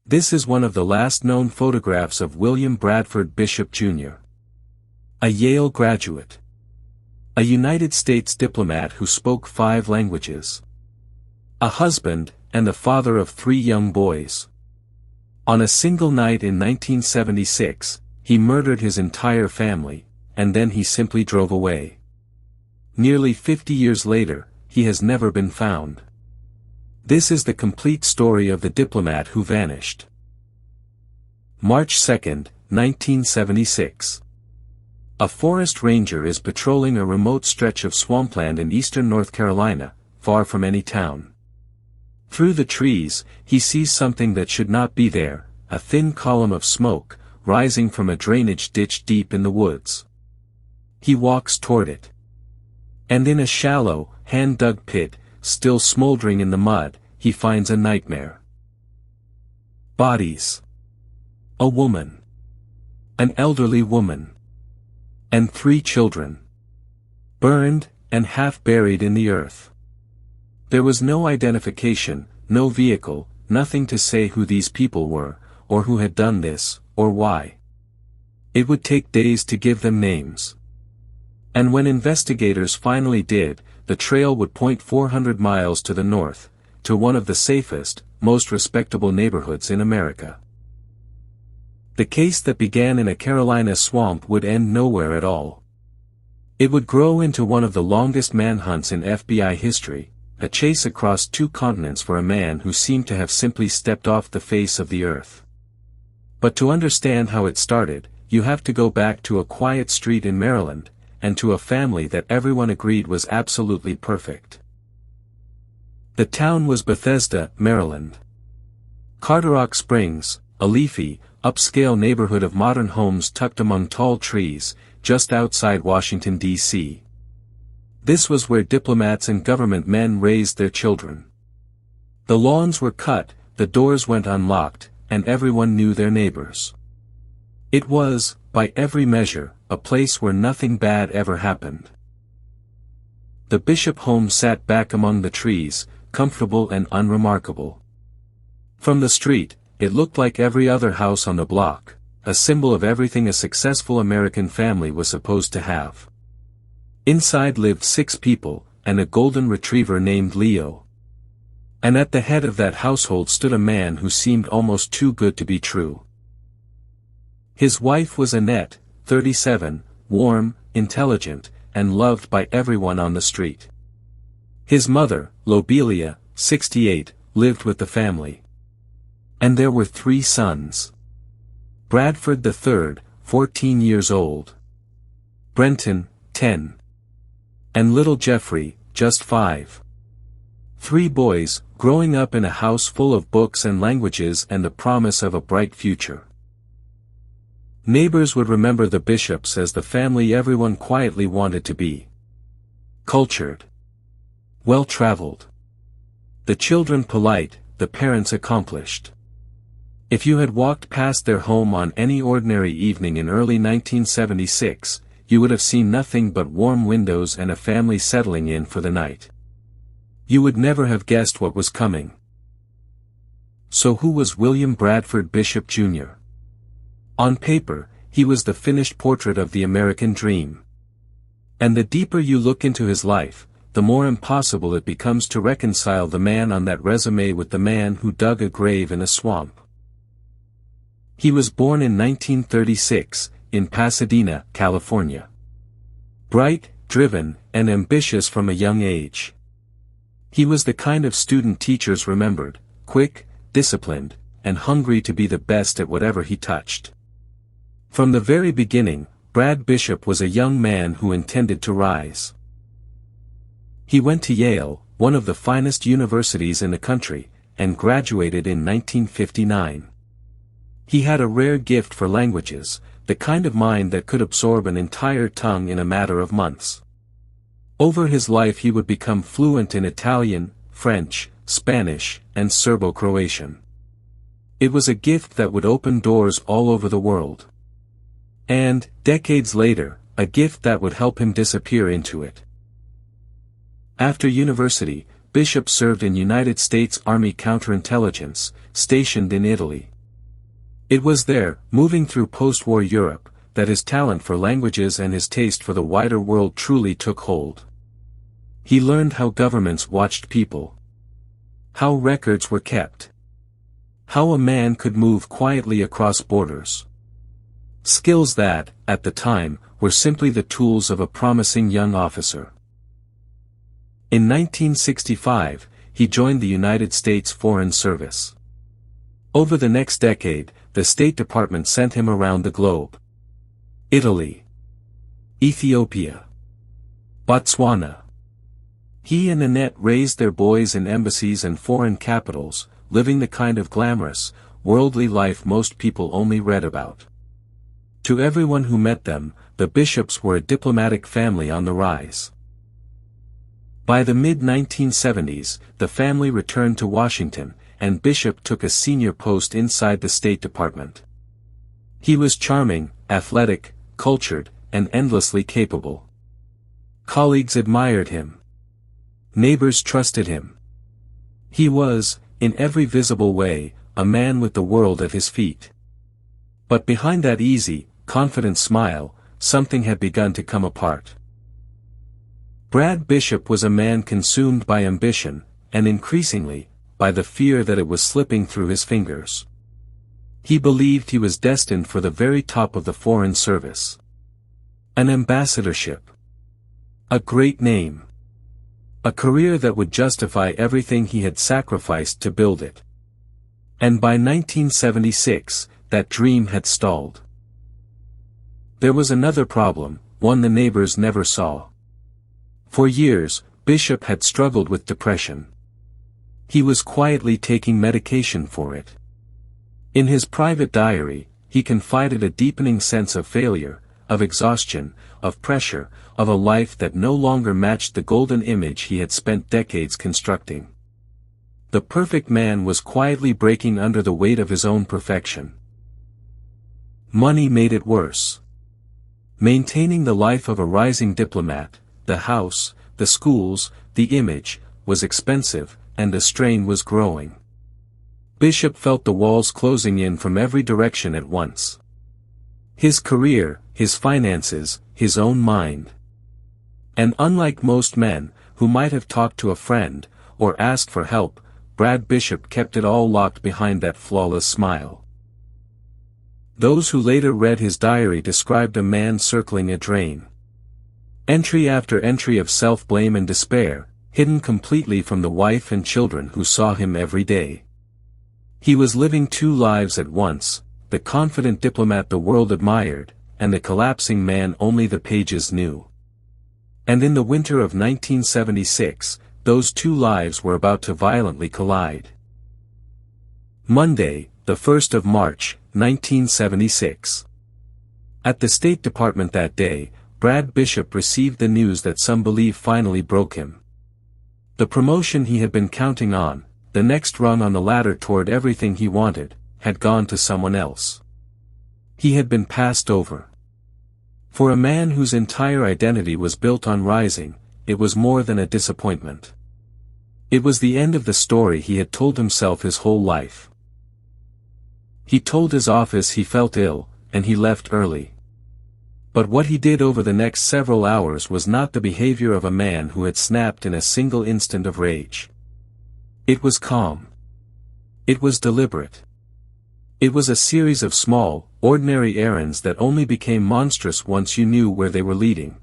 This is one of the last known photographs of William Bradford Bishop Jr. A Yale graduate. A United States diplomat who spoke 5 languages. A husband, and the father of 3 young boys. On a single night in 1976, he murdered his entire family, and then he simply drove away. Nearly 50 years later, he has never been found. This is the complete story of the diplomat who vanished. March 2, 1976. A forest ranger is patrolling a remote stretch of swampland in eastern North Carolina, far from any town. Through the trees, he sees something that should not be there, a thin column of smoke, rising from a drainage ditch deep in the woods. He walks toward it. And in a shallow, hand-dug pit, still smoldering in the mud, he finds a nightmare. Bodies. A woman. An elderly woman. And 3 children. Burned, and half buried in the earth. There was no identification, no vehicle, nothing to say who these people were, or who had done this, or why. It would take days to give them names. And when investigators finally did, the trail would point 400 miles to the north, to one of the safest, most respectable neighborhoods in America. The case that began in a Carolina swamp would end nowhere at all. It would grow into one of the longest manhunts in FBI history, a chase across 2 continents for a man who seemed to have simply stepped off the face of the earth. But to understand how it started, you have to go back to a quiet street in Maryland, and to a family that everyone agreed was absolutely perfect. The town was Bethesda, Maryland. Carderock Springs, a leafy, upscale neighborhood of modern homes tucked among tall trees, just outside Washington, D.C. This was where diplomats and government men raised their children. The lawns were cut, the doors went unlocked, and everyone knew their neighbors. It was, by every measure, a place where nothing bad ever happened. The Bishop home sat back among the trees, comfortable and unremarkable. From the street, it looked like every other house on the block, a symbol of everything a successful American family was supposed to have. Inside lived 6 people, and a golden retriever named Leo. And at the head of that household stood a man who seemed almost too good to be true. His wife was Annette, 37, warm, intelligent, and loved by everyone on the street. His mother, Lobelia, 68, lived with the family. And there were 3 sons. Bradford III, 14 years old. Brenton, 10. And little Jeffrey, just 5. 3 boys, growing up in a house full of books and languages and the promise of a bright future. Neighbors would remember the Bishops as the family everyone quietly wanted to be. Cultured. Well-traveled. The children polite, the parents accomplished. If you had walked past their home on any ordinary evening in early 1976, you would have seen nothing but warm windows and a family settling in for the night. You would never have guessed what was coming. So who was William Bradford Bishop Jr.? On paper, he was the finished portrait of the American dream. And the deeper you look into his life, the more impossible it becomes to reconcile the man on that resume with the man who dug a grave in a swamp. He was born in 1936, in Pasadena, California. Bright, driven, and ambitious from a young age. He was the kind of student teachers remembered, quick, disciplined, and hungry to be the best at whatever he touched. From the very beginning, Brad Bishop was a young man who intended to rise. He went to Yale, one of the finest universities in the country, and graduated in 1959. He had a rare gift for languages, the kind of mind that could absorb an entire tongue in a matter of months. Over his life he would become fluent in Italian, French, Spanish, and Serbo-Croatian. It was a gift that would open doors all over the world. And, decades later, a gift that would help him disappear into it. After university, Bishop served in United States Army counterintelligence, stationed in Italy. It was there, moving through post-war Europe, that his talent for languages and his taste for the wider world truly took hold. He learned how governments watched people, how records were kept, how a man could move quietly across borders. Skills that, at the time, were simply the tools of a promising young officer. In 1965, he joined the United States Foreign Service. Over the next decade, the State Department sent him around the globe. Italy, Ethiopia, Botswana. He and Annette raised their boys in embassies and foreign capitals, living the kind of glamorous, worldly life most people only read about. To everyone who met them, the Bishops were a diplomatic family on the rise. By the mid-1970s, the family returned to Washington, and Bishop took a senior post inside the State Department. He was charming, athletic, cultured, and endlessly capable. Colleagues admired him. Neighbors trusted him. He was, in every visible way, a man with the world at his feet. But behind that easy, confident smile, something had begun to come apart. Brad Bishop was a man consumed by ambition, and increasingly, by the fear that it was slipping through his fingers. He believed he was destined for the very top of the Foreign Service. An ambassadorship. A great name. A career that would justify everything he had sacrificed to build it. And by 1976, that dream had stalled. There was another problem, one the neighbors never saw. For years, Bishop had struggled with depression. He was quietly taking medication for it. In his private diary, he confided a deepening sense of failure, of exhaustion, of pressure, of a life that no longer matched the golden image he had spent decades constructing. The perfect man was quietly breaking under the weight of his own perfection. Money made it worse. Maintaining the life of a rising diplomat, the house, the schools, the image, was expensive, and the strain was growing. Bishop felt the walls closing in from every direction at once. His career, his finances, his own mind. And unlike most men, who might have talked to a friend, or asked for help, Brad Bishop kept it all locked behind that flawless smile. Those who later read his diary described a man circling a drain. Entry after entry of self-blame and despair, hidden completely from the wife and children who saw him every day. He was living two lives at once, the confident diplomat the world admired, and the collapsing man only the pages knew. And in the winter of 1976, those two lives were about to violently collide. Monday, the 1st of March, 1976. At the State Department that day, Brad Bishop received the news that some believe finally broke him. The promotion he had been counting on, the next rung on the ladder toward everything he wanted, had gone to someone else. He had been passed over. For a man whose entire identity was built on rising, it was more than a disappointment. It was the end of the story he had told himself his whole life. He told his office he felt ill, and he left early. But what he did over the next several hours was not the behavior of a man who had snapped in a single instant of rage. It was calm. It was deliberate. It was a series of small, ordinary errands that only became monstrous once you knew where they were leading.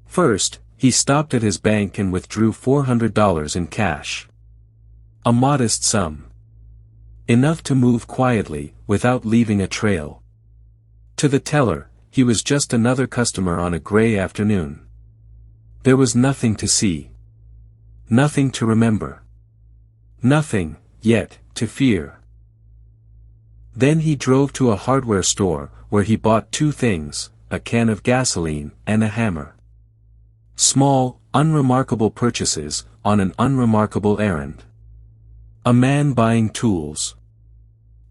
First, he stopped at his bank and withdrew $400 in cash. A modest sum. Enough to move quietly, without leaving a trail. To the teller, he was just another customer on a gray afternoon. There was nothing to see. Nothing to remember. Nothing, yet, to fear. Then he drove to a hardware store, where he bought two things, a can of gasoline and a hammer. Small, unremarkable purchases, on an unremarkable errand. A man buying tools.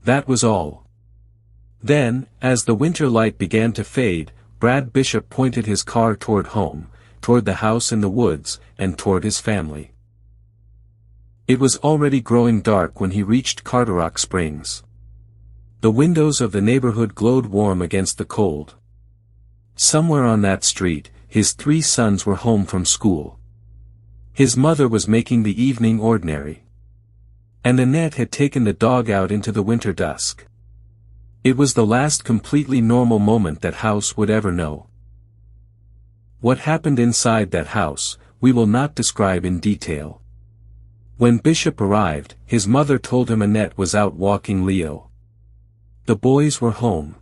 That was all. Then, as the winter light began to fade, Brad Bishop pointed his car toward home, toward the house in the woods, and toward his family. It was already growing dark when he reached Carderock Springs. The windows of the neighborhood glowed warm against the cold. Somewhere on that street, his 3 sons were home from school. His mother was making the evening ordinary. And Annette had taken the dog out into the winter dusk. It was the last completely normal moment that house would ever know. What happened inside that house, we will not describe in detail. When Bishop arrived, his mother told him Annette was out walking Leo. The boys were home.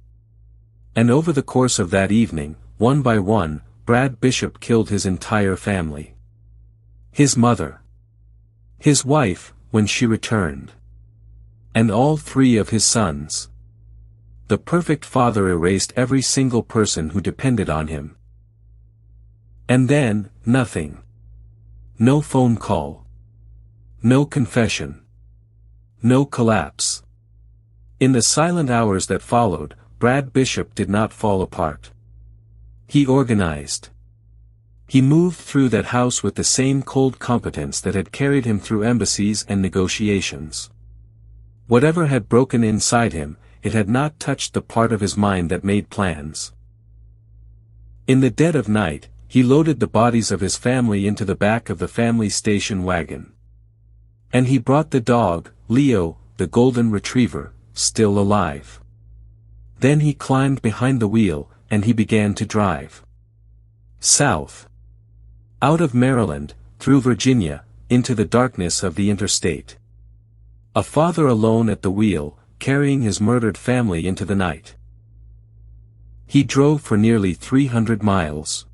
And over the course of that evening, one by one, Brad Bishop killed his entire family. His mother. His wife, when she returned. And all 3 of his sons. The perfect father erased every single person who depended on him. And then, nothing. No phone call. No confession. No collapse. In the silent hours that followed, Brad Bishop did not fall apart. He organized. He moved through that house with the same cold competence that had carried him through embassies and negotiations. Whatever had broken inside him, it had not touched the part of his mind that made plans. In the dead of night, he loaded the bodies of his family into the back of the family station wagon. And he brought the dog, Leo, the golden retriever, still alive. Then he climbed behind the wheel, and he began to drive. South. Out of Maryland, through Virginia, into the darkness of the interstate. A father alone at the wheel, carrying his murdered family into the night. He drove for nearly 300 miles.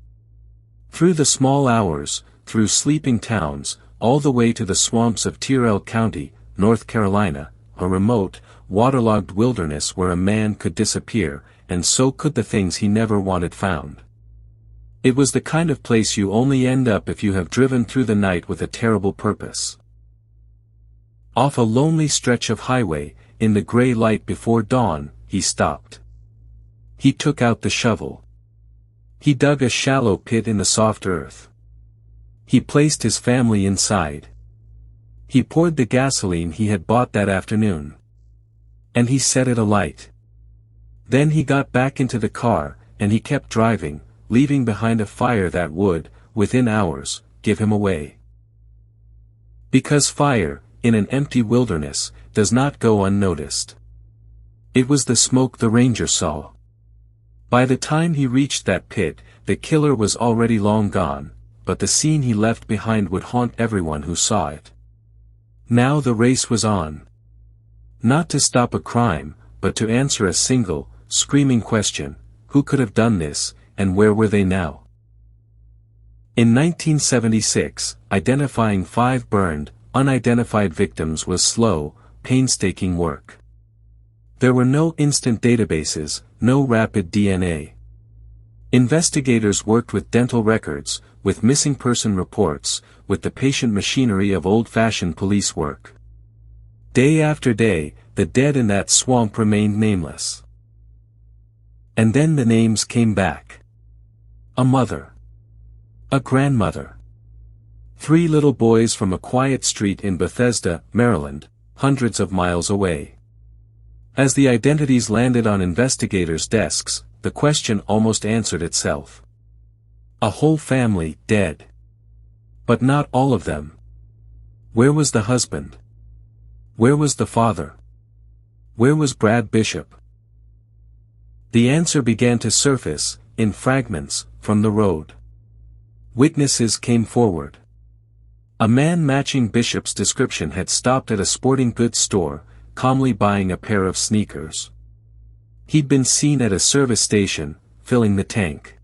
Through the small hours, through sleeping towns, all the way to the swamps of Tyrrell County, North Carolina, a remote, waterlogged wilderness where a man could disappear, and so could the things he never wanted found. It was the kind of place you only end up if you have driven through the night with a terrible purpose. Off a lonely stretch of highway, in the gray light before dawn, he stopped. He took out the shovel. He dug a shallow pit in the soft earth. He placed his family inside. He poured the gasoline he had bought that afternoon. And he set it alight. Then he got back into the car, and he kept driving, leaving behind a fire that would, within hours, give him away. Because fire, in an empty wilderness, does not go unnoticed. It was the smoke the ranger saw. By the time he reached that pit, the killer was already long gone, but the scene he left behind would haunt everyone who saw it. Now the race was on. Not to stop a crime, but to answer a single, screaming question: who could have done this, and where were they now? In 1976, identifying 5 burned, unidentified victims was slow, painstaking work. There were no instant databases, no rapid DNA. Investigators worked with dental records, with missing person reports, with the patient machinery of old-fashioned police work. Day after day, the dead in that swamp remained nameless. And then the names came back. A mother. A grandmother. 3 little boys from a quiet street in Bethesda, Maryland, hundreds of miles away. As the identities landed on investigators' desks, the question almost answered itself. A whole family dead. But not all of them. Where was the husband? Where was the father? Where was Brad Bishop? The answer began to surface, in fragments, from the road. Witnesses came forward. A man matching Bishop's description had stopped at a sporting goods store, calmly buying a pair of sneakers. He'd been seen at a service station, filling the tank.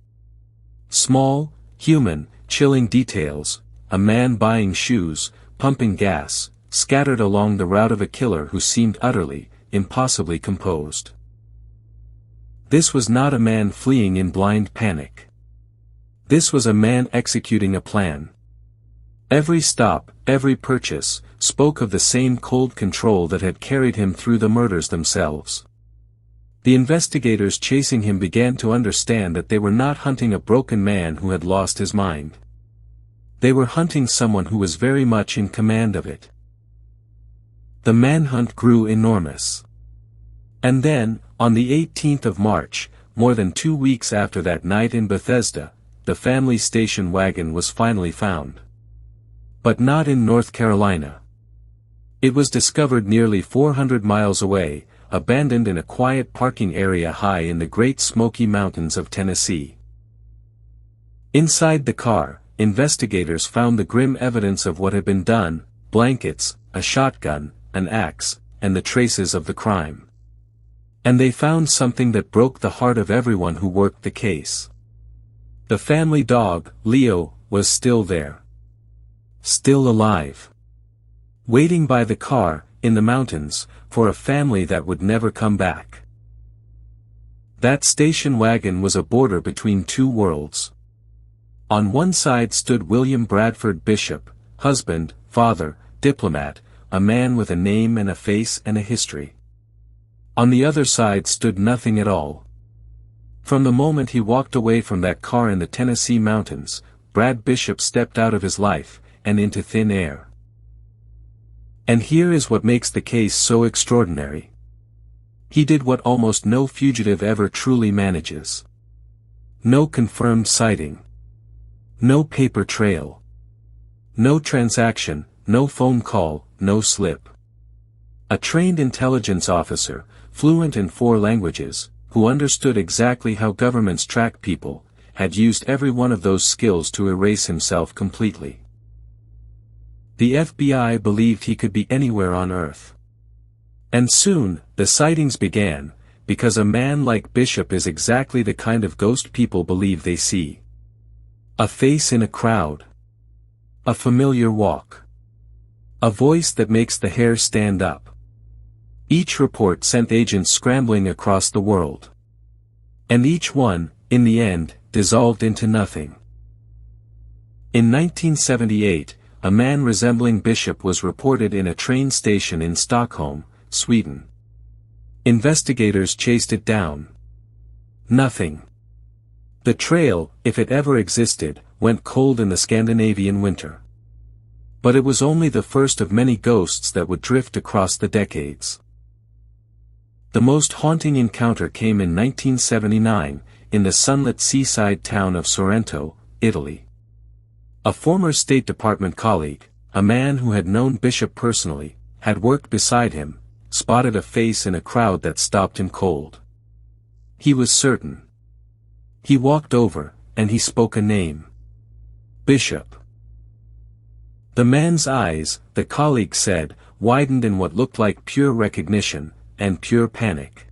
Small, human, chilling details: a man buying shoes, pumping gas, scattered along the route of a killer who seemed utterly, impossibly composed. This was not a man fleeing in blind panic. This was a man executing a plan. Every stop, every purchase, spoke of the same cold control that had carried him through the murders themselves. The investigators chasing him began to understand that they were not hunting a broken man who had lost his mind. They were hunting someone who was very much in command of it. The manhunt grew enormous. And then, on the 18th of March, more than 2 weeks after that night in Bethesda, the family station wagon was finally found. But not in North Carolina. It was discovered nearly 400 miles away, abandoned in a quiet parking area high in the Great Smoky Mountains of Tennessee. Inside the car, investigators found the grim evidence of what had been done: blankets, a shotgun, an axe, and the traces of the crime. And they found something that broke the heart of everyone who worked the case. The family dog, Leo, was still there. Still alive. Waiting by the car, in the mountains, for a family that would never come back. That station wagon was a border between two worlds. On one side stood William Bradford Bishop, husband, father, diplomat, a man with a name and a face and a history. On the other side stood nothing at all. From the moment he walked away from that car in the Tennessee mountains, Brad Bishop stepped out of his life, and into thin air. And here is what makes the case so extraordinary. He did what almost no fugitive ever truly manages. No confirmed sighting. No paper trail. No transaction, no phone call, no slip. A trained intelligence officer, fluent in 4 languages, who understood exactly how governments track people, had used every one of those skills to erase himself completely. The FBI believed he could be anywhere on Earth. And soon, the sightings began, because a man like Bishop is exactly the kind of ghost people believe they see. A face in a crowd. A familiar walk. A voice that makes the hair stand up. Each report sent agents scrambling across the world. And each one, in the end, dissolved into nothing. In 1978, a man resembling Bishop was reported in a train station in Stockholm, Sweden. Investigators chased it down. Nothing. The trail, if it ever existed, went cold in the Scandinavian winter. But it was only the first of many ghosts that would drift across the decades. The most haunting encounter came in 1979, in the sunlit seaside town of Sorrento, Italy. A former State Department colleague, a man who had known Bishop personally, had worked beside him, spotted a face in a crowd that stopped him cold. He was certain. He walked over, and he spoke a name. Bishop. The man's eyes, the colleague said, widened in what looked like pure recognition, and pure panic.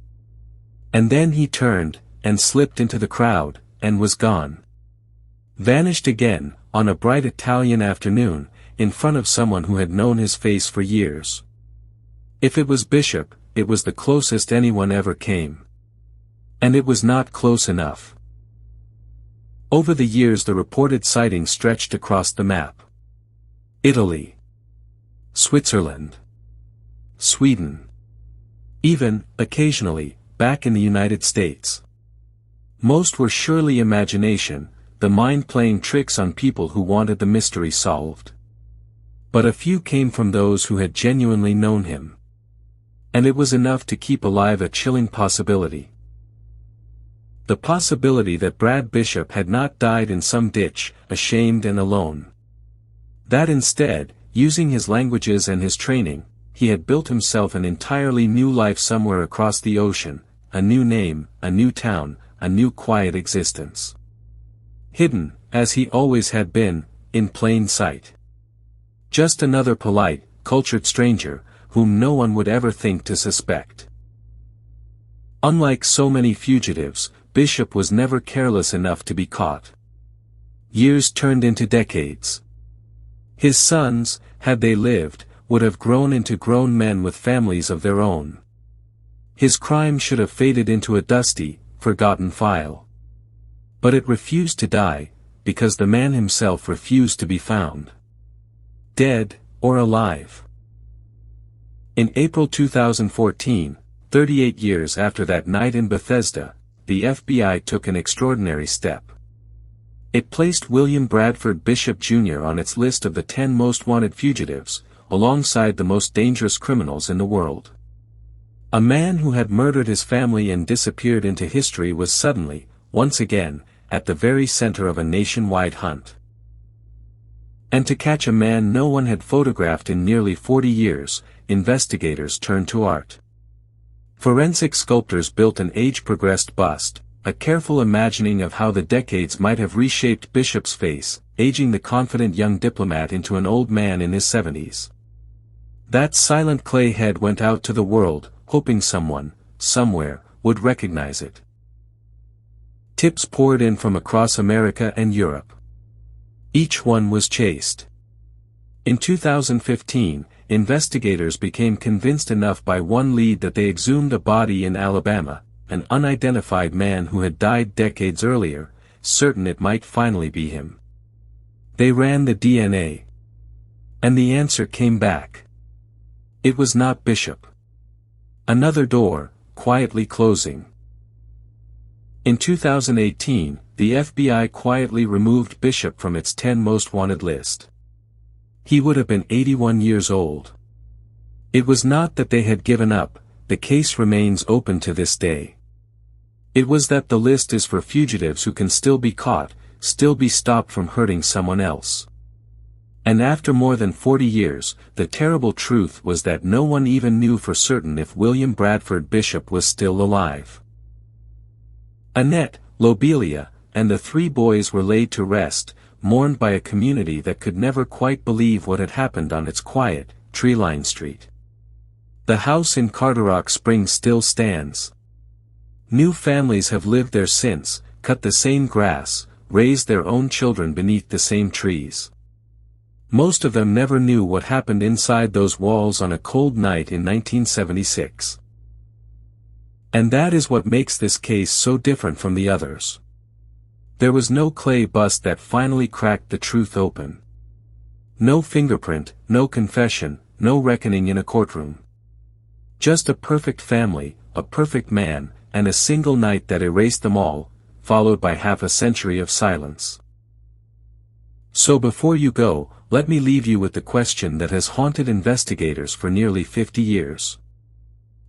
And then he turned, and slipped into the crowd, and was gone. Vanished again, on a bright Italian afternoon, in front of someone who had known his face for years. If it was Bishop, it was the closest anyone ever came. And it was not close enough. Over the years the reported sightings stretched across the map. Italy. Switzerland. Sweden. Even, occasionally, back in the United States. Most were surely imagination, the mind playing tricks on people who wanted the mystery solved. But a few came from those who had genuinely known him. And it was enough to keep alive a chilling possibility. The possibility that Brad Bishop had not died in some ditch, ashamed and alone. That instead, using his languages and his training, he had built himself an entirely new life somewhere across the ocean, a new name, a new town, a new quiet existence. Hidden, as he always had been, in plain sight. Just another polite, cultured stranger, whom no one would ever think to suspect. Unlike so many fugitives, Bishop was never careless enough to be caught. Years turned into decades. His sons, had they lived, would have grown into grown men with families of their own. His crime should have faded into a dusty, forgotten file. But it refused to die, because the man himself refused to be found. Dead, or alive. In April 2014, 38 years after that night in Bethesda, the FBI took an extraordinary step. It placed William Bradford Bishop Jr. on its list of the 10 most wanted fugitives, alongside the most dangerous criminals in the world. A man who had murdered his family and disappeared into history was suddenly, once again, at the very center of a nationwide hunt. And to catch a man no one had photographed in nearly 40 years, investigators turned to art. Forensic sculptors built an age-progressed bust, a careful imagining of how the decades might have reshaped Bishop's face, aging the confident young diplomat into an old man in his 70s. That silent clay head went out to the world, hoping someone, somewhere, would recognize it. Tips poured in from across America and Europe. Each one was chased. In 2015, investigators became convinced enough by one lead that they exhumed a body in Alabama, an unidentified man who had died decades earlier, certain it might finally be him. They ran the DNA. And the answer came back. It was not Bishop. Another door, quietly closing. In 2018, the FBI quietly removed Bishop from its 10 most wanted list. He would have been 81 years old. It was not that they had given up, the case remains open to this day. It was that the list is for fugitives who can still be caught, still be stopped from hurting someone else. And after more than 40 years, the terrible truth was that no one even knew for certain if William Bradford Bishop was still alive. Annette, Lobelia, and the 3 boys were laid to rest, mourned by a community that could never quite believe what had happened on its quiet, tree-lined street. The house in Carderock Springs still stands. New families have lived there since, cut the same grass, raised their own children beneath the same trees. Most of them never knew what happened inside those walls on a cold night in 1976. And that is what makes this case so different from the others. There was no clay bust that finally cracked the truth open. No fingerprint, no confession, no reckoning in a courtroom. Just a perfect family, a perfect man, and a single night that erased them all, followed by half a century of silence. So before you go, let me leave you with the question that has haunted investigators for nearly 50 years.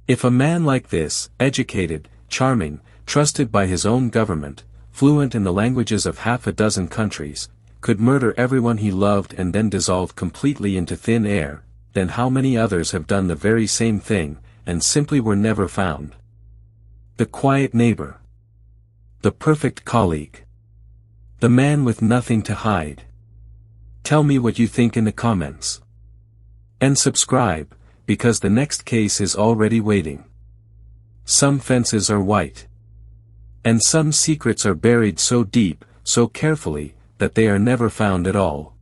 If a man like this, educated, charming, trusted by his own government, fluent in the languages of half a dozen countries, could murder everyone he loved and then dissolve completely into thin air, then how many others have done the very same thing, and simply were never found? The quiet neighbor. The perfect colleague. The man with nothing to hide. Tell me what you think in the comments. And subscribe, because the next case is already waiting. Some fences are white. And some secrets are buried so deep, so carefully, that they are never found at all.